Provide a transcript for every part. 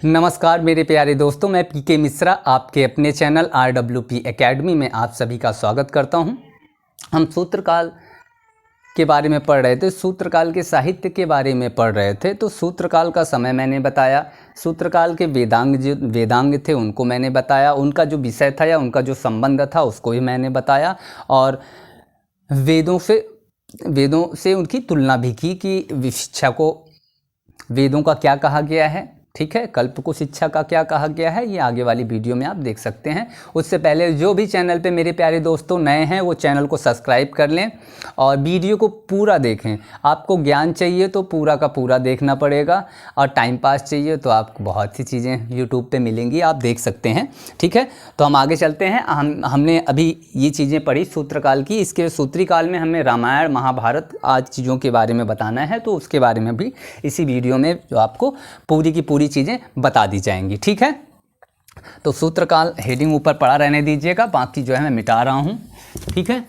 नमस्कार मेरे प्यारे दोस्तों, मैं पीके मिश्रा आपके अपने चैनल RWP एकेडमी में आप सभी का स्वागत करता हूं। हम सूत्रकाल के बारे में पढ़ रहे थे, सूत्रकाल के साहित्य के बारे में पढ़ रहे थे। तो सूत्रकाल का समय मैंने बताया, सूत्रकाल के वेदांग थे उनको मैंने बताया, उनका जो विषय था या उनका जो संबंध था उसको भी मैंने बताया, और वेदों से उनकी तुलना भी की कि शिक्षा को वेदों का क्या कहा गया है, ठीक है, कल्प को शिक्षा का क्या कहा गया है, ये आगे वाली वीडियो में आप देख सकते हैं। उससे पहले जो भी चैनल पे मेरे प्यारे दोस्तों नए हैं वो चैनल को सब्सक्राइब कर लें और वीडियो को पूरा देखें। आपको ज्ञान चाहिए तो पूरा का पूरा देखना पड़ेगा, और टाइम पास चाहिए तो आपको बहुत सी चीज़ें यूट्यूब पे मिलेंगी, आप देख सकते हैं, ठीक है। तो हम आगे चलते हैं। हमने अभी ये चीज़ें पढ़ी सूत्रकाल की। इसके सूत्री काल में हमें रामायण महाभारत आज चीज़ों के बारे में बताना है, तो उसके बारे में भी इसी वीडियो में जो आपको पूरी की पूरी चीज़ें बता दी जाएंगी, ठीक है। तो सूत्रकाल हेडिंग ऊपर पड़ा रहने दीजिएगा, बाकी जो है मैं मिटा रहा हूं, ठीक है।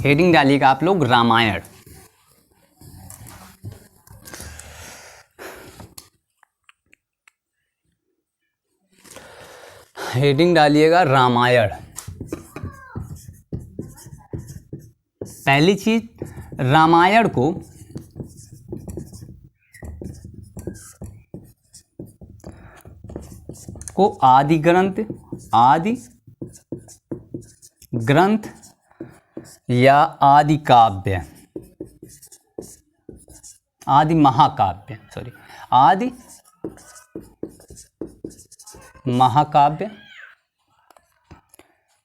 हेडिंग डालिएगा आप लोग रामायण। हेडिंग डालिएगा रामायण। पहली चीज, रामायण को आदि ग्रंथ या आदि काव्य, आदि महाकाव्य, आदि महाकाव्य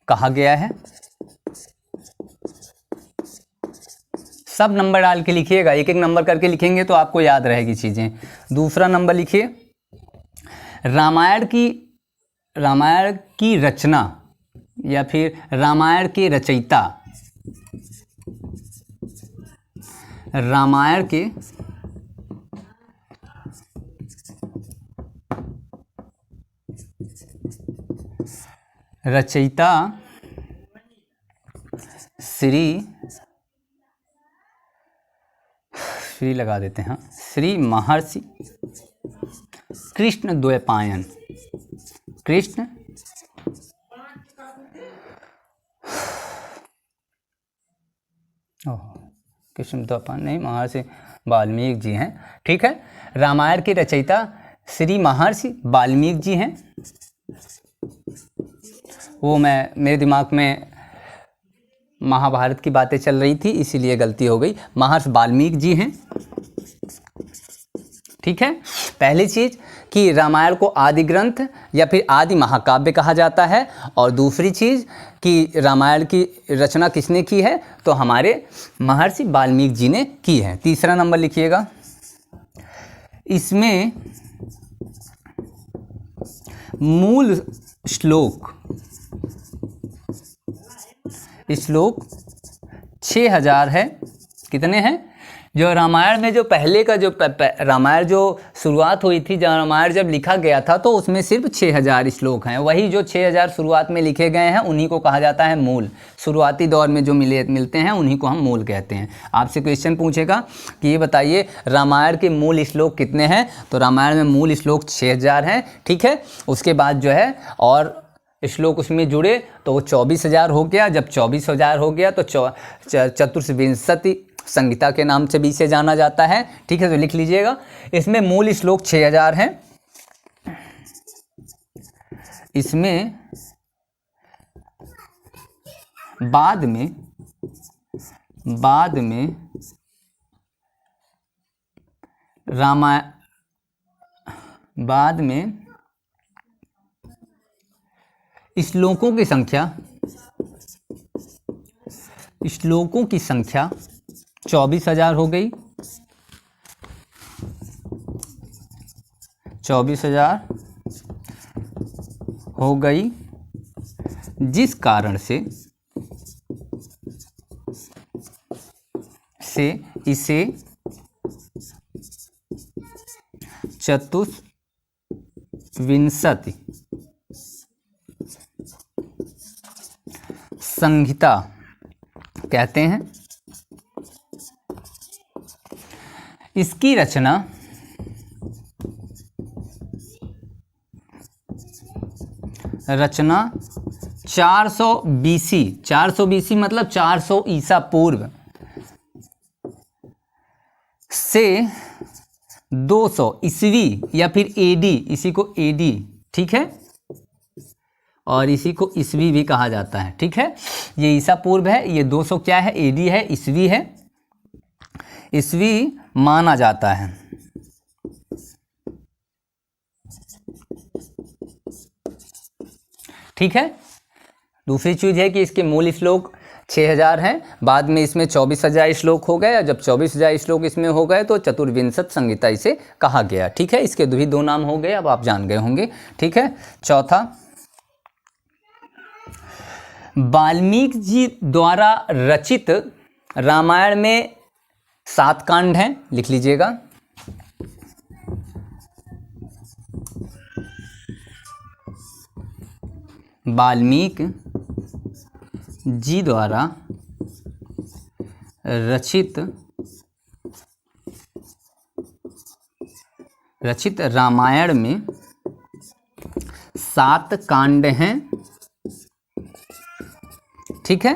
कहा गया है। सब नंबर डाल के लिखिएगा, एक एक नंबर करके लिखेंगे तो आपको याद रहेगी चीज़ें। दूसरा नंबर लिखिए, रामायण की रचना या फिर रामायण के रचयिता, रामायण के रचयिता श्री लगा देते हैं, श्री महर्षि कृष्ण द्वैपायन। कृष्ण द्वैपायन नहीं, महर्षि वाल्मीकि जी हैं, ठीक है। रामायण के रचयिता श्री महर्षि वाल्मीकि जी हैं। वो मेरे दिमाग में महाभारत की बातें चल रही थी इसीलिए गलती हो गई, महर्षि वाल्मीकि जी हैं, ठीक है। पहली चीज कि रामायण को आदि ग्रंथ या फिर आदि महाकाव्य कहा जाता है, और दूसरी चीज कि रामायण की रचना किसने की है, तो हमारे महर्षि वाल्मीकि जी ने की है। तीसरा नंबर लिखिएगा, इसमें मूल श्लोक 6000 है। कितने हैं? जो रामायण में जो पहले का जो रामायण जो शुरुआत हुई थी, जब रामायण जब लिखा गया था तो उसमें सिर्फ 6000 श्लोक हैं। वही जो 6000 शुरुआत में लिखे गए हैं उन्हीं को कहा जाता है मूल। शुरुआती दौर में जो मिलते हैं उन्हीं को हम मूल कहते हैं। आपसे क्वेश्चन पूछेगा कि ये बताइए रामायण के मूल श्लोक कितने हैं, तो रामायण में मूल श्लोक 6000 हैं, ठीक है। उसके बाद जो है और श्लोक उसमें जुड़े तो वो 24000 हो गया। जब 24000 हो गया तो चतुर्विंशति संहिता के नाम से भी इसे जाना जाता है, ठीक है। तो लिख लीजिएगा, इसमें मूल श्लोक 6000 हैं। इसमें बाद में श्लोकों की संख्या 24000 हो गई। 24000 हो गई, जिस कारण से इसे चतुर्विंशति संहिता कहते हैं। इसकी रचना रचना 400 BC, 400 BC मतलब 400 ईसा पूर्व से 200 ईस्वी या फिर AD, इसी को AD, ठीक है, और इसी को ईस्वी भी कहा जाता है, ठीक है। ये ईसा पूर्व है, ये 200 क्या है, AD है, ईस्वी है, ईस्वी माना जाता है। ठीक है। दूसरी चीज़ है कि इसके मूल श्लोक 6000 हैं, बाद में इसमें 24,000 श्लोक हो गए, और जब 24,000 श्लोक इसमें हो गए तो चतुर्विंशत संहिता इसे कहा गया, ठीक है। इसके भी दो नाम हो गए, अब आप जान गए होंगे, ठीक है। चौथा, वाल्मीकि जी द्वारा रचित रामायण में 7 कांड हैं, लिख लीजिएगा। वाल्मीकि जी द्वारा रचित रामायण में 7 कांड हैं, ठीक है।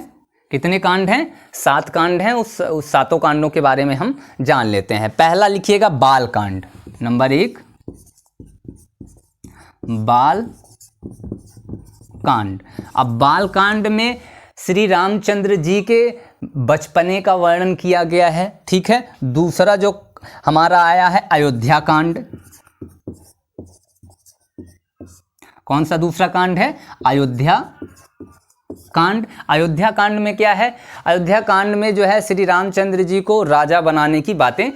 कितने कांड हैं? 7 कांड हैं। उस 7 कांडों के बारे में हम जान लेते हैं। पहला लिखिएगा बाल कांड, नंबर 1 बाल कांड। अब बाल कांड में श्री रामचंद्र जी के बचपने का वर्णन किया गया है, ठीक है। दूसरा जो हमारा आया है अयोध्या कांड। कौन सा दूसरा कांड है? अयोध्या कांड। अयोध्या कांड में क्या है? अयोध्या कांड में जो है श्री रामचंद्र जी को राजा बनाने की बातें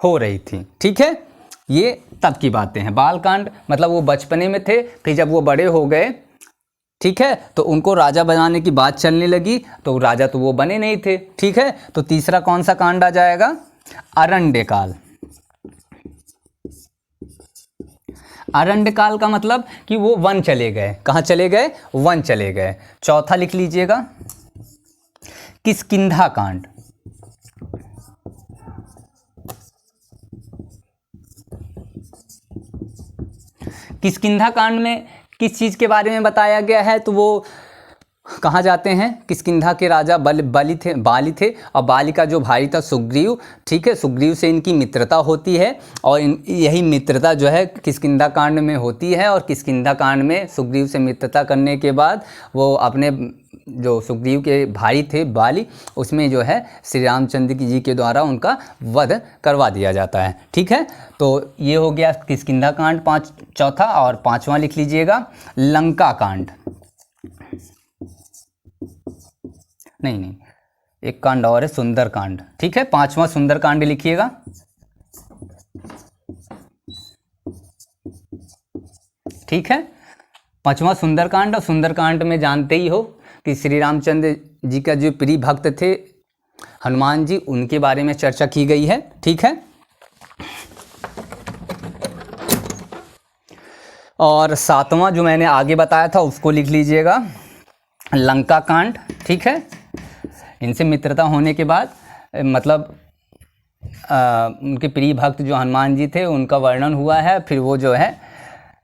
हो रही थी, ठीक है। ये तब की बातें हैं। बाल कांड मतलब वो बचपने में थे, फिर जब वो बड़े हो गए, ठीक है, तो उनको राजा बनाने की बात चलने लगी, तो राजा तो वो बने नहीं थे, ठीक है। तो तीसरा कौन सा कांड आ जाएगा? अरण्यकाल। अरण्यकाल का मतलब कि वो वन चले गए। कहाँ चले गए? वन चले गए। चौथा लिख लीजिएगा किष्किंधा कांड। किष्किंधा कांड में किस चीज़ के बारे में बताया गया है? तो वो कहाँ जाते हैं? किष्किंधा के राजा बाली थे, और बाली का जो भाई था सुग्रीव, ठीक है, सुग्रीव से इनकी मित्रता होती है, और यही मित्रता जो है किष्किंधा कांड में होती है। और किष्किंधा कांड में सुग्रीव से मित्रता करने के बाद वो अपने जो सुग्रीव के भाई थे बाली, उसमें जो है श्री रामचंद्र जी के द्वारा उनका वध करवा दिया जाता है, ठीक है। तो ये हो गया किष्किंधा कांड चौथा। और पांचवा लिख लीजिएगा लंका कांड। नहीं, एक कांड और है सुंदर कांड, ठीक है। पांचवा सुंदर कांड लिखिएगा। ठीक है, पांचवा सुंदर कांड। और सुंदर कांड में जानते ही हो कि श्री रामचंद्र जी का जो प्रिय भक्त थे हनुमान जी, उनके बारे में चर्चा की गई है, ठीक है। और सातवां जो मैंने आगे बताया था उसको लिख लीजिएगा लंका कांड, ठीक है। इनसे मित्रता होने के बाद मतलब उनके प्रिय भक्त जो हनुमान जी थे उनका वर्णन हुआ है। फिर वो जो है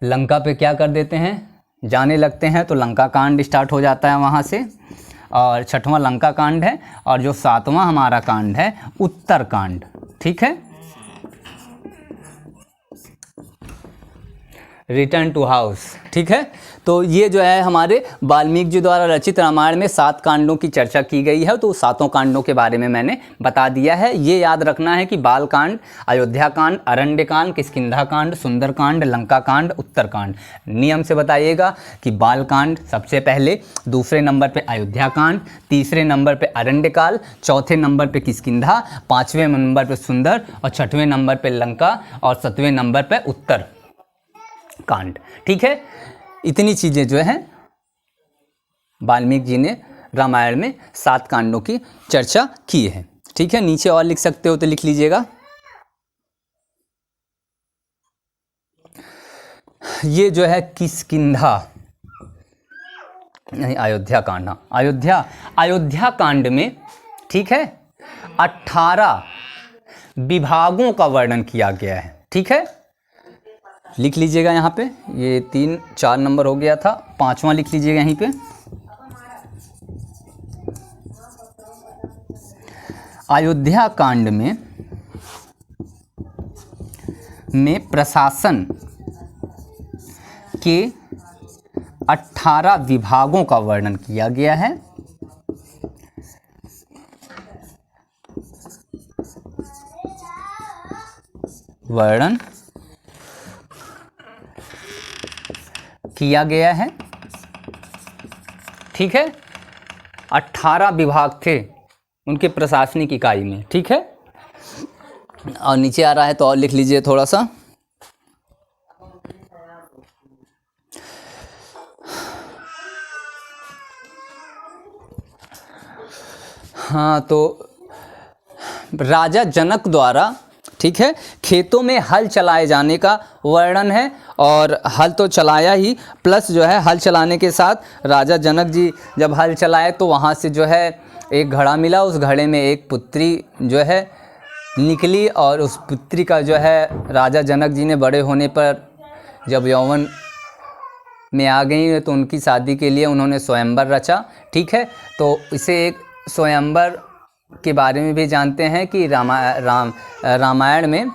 लंका पे क्या कर देते हैं? जाने लगते हैं। तो लंका कांड स्टार्ट हो जाता है वहाँ से। और छठवां लंका कांड है। और जो सातवां हमारा कांड है उत्तर कांड, ठीक है, रिटर्न टू हाउस, ठीक है। तो ये जो है हमारे वाल्मीकि जी द्वारा रचित रामायण में 7 कांडों की चर्चा की गई है। तो 7 कांडों के बारे में मैंने बता दिया है। ये याद रखना है कि बाल कांड, अयोध्या कांड, अरण्य कांड, किष्किंधा कांड, सुंदर कांड, लंका कांड, उत्तर कांड। नियम से बताइएगा कि बाल कांड सबसे पहले, दूसरे नंबर पे अयोध्या कांड, तीसरे नंबर पे अरण्य काल, चौथे नंबर पे किष्किंधा, 5वें नंबर पे सुंदर, और 6वें नंबर पे लंका, और 7वें नंबर पे उत्तर कांड, ठीक है। इतनी चीज़ें जो हैं वाल्मीकि जी ने रामायण में 7 कांडों की चर्चा की है, ठीक है। नीचे और लिख सकते हो तो लिख लीजिएगा। ये जो है किष्किंधा, नहीं, अयोध्या कांड, हाँ, अयोध्या कांड में, ठीक है, 18 विभागों का वर्णन किया गया है। ठीक है, लिख लीजिएगा यहाँ पे, ये 3-4 नंबर हो गया था, 5वां लिख लीजिएगा यहीं पे। अयोध्या कांड में प्रशासन के 18 विभागों का वर्णन किया गया है। वर्णन किया गया है, ठीक है। 18 विभाग थे उनके प्रशासनिक इकाई में, ठीक है। और नीचे आ रहा है तो और लिख लीजिए थोड़ा सा। हाँ, तो राजा जनक द्वारा, ठीक है, खेतों में हल चलाए जाने का वर्णन है। और हल तो चलाया ही, प्लस जो है हल चलाने के साथ राजा जनक जी जब हल चलाए तो वहाँ से जो है एक घड़ा मिला, उस घड़े में एक पुत्री जो है निकली, और उस पुत्री का जो है राजा जनक जी ने बड़े होने पर जब यौवन में आ गई तो उनकी शादी के लिए उन्होंने स्वयंवर रचा। ठीक है, तो इसे एक स्वयंवर के बारे में भी जानते हैं कि रामायण में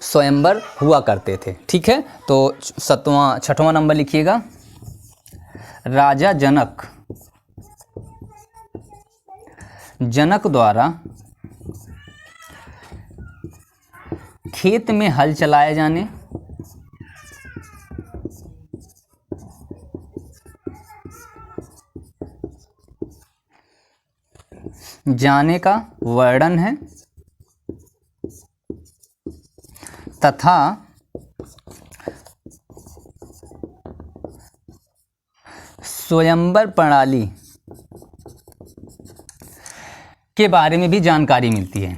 स्वयंवर हुआ करते थे। ठीक है, तो 6वां नंबर लिखिएगा। राजा जनक द्वारा खेत में हल चलाए जाने का वर्णन है तथा स्वयंवर प्रणाली के बारे में भी जानकारी मिलती है।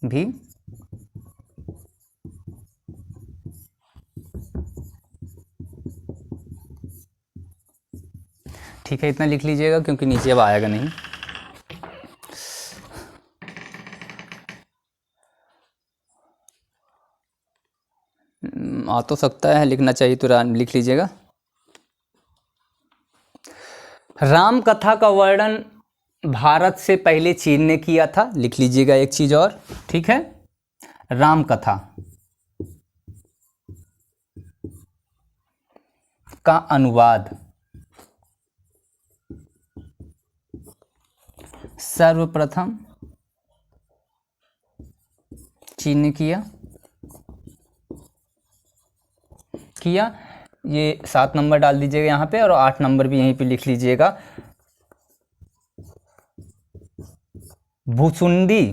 भी ठीक है, इतना लिख लीजिएगा क्योंकि नीचे अब आएगा नहीं। आ तो सकता है, लिखना चाहिए तो लिख लीजिएगा। राम कथा का वर्णन भारत से पहले चीन ने किया था, लिख लीजिएगा एक चीज और। ठीक है, राम कथा का अनुवाद सर्वप्रथम चीन ने किया। ये 7 नंबर डाल दीजिएगा यहाँ पे, और 8 नंबर भी यहीं पे लिख लीजिएगा। भुसुंडी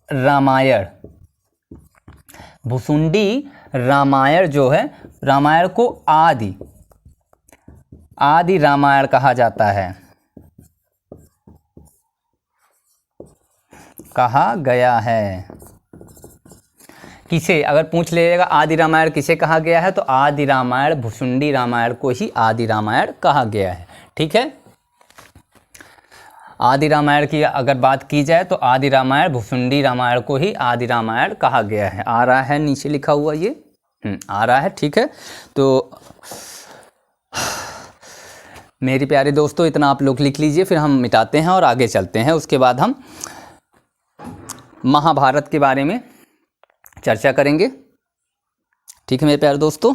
रामायण जो है, रामायण को आदि रामायण कहा जाता है, कहा गया है। किसे अगर पूछ लीजिएगा आदि रामायण किसे कहा गया है, तो आदि रामायण भुसुंडी रामायण को ही आदि रामायण कहा गया है। ठीक है, आदि रामायण की अगर बात की जाए तो आदि रामायण भुसुंडी रामायण को ही आदि रामायण कहा गया है। आ रहा है नीचे लिखा हुआ, ये आ रहा है। ठीक है, तो मेरे प्यारे दोस्तों इतना आप लोग लिख लीजिए, फिर हम मिटाते हैं और आगे चलते हैं। उसके बाद हम महाभारत के बारे में चर्चा करेंगे। ठीक है मेरे प्यारे दोस्तों।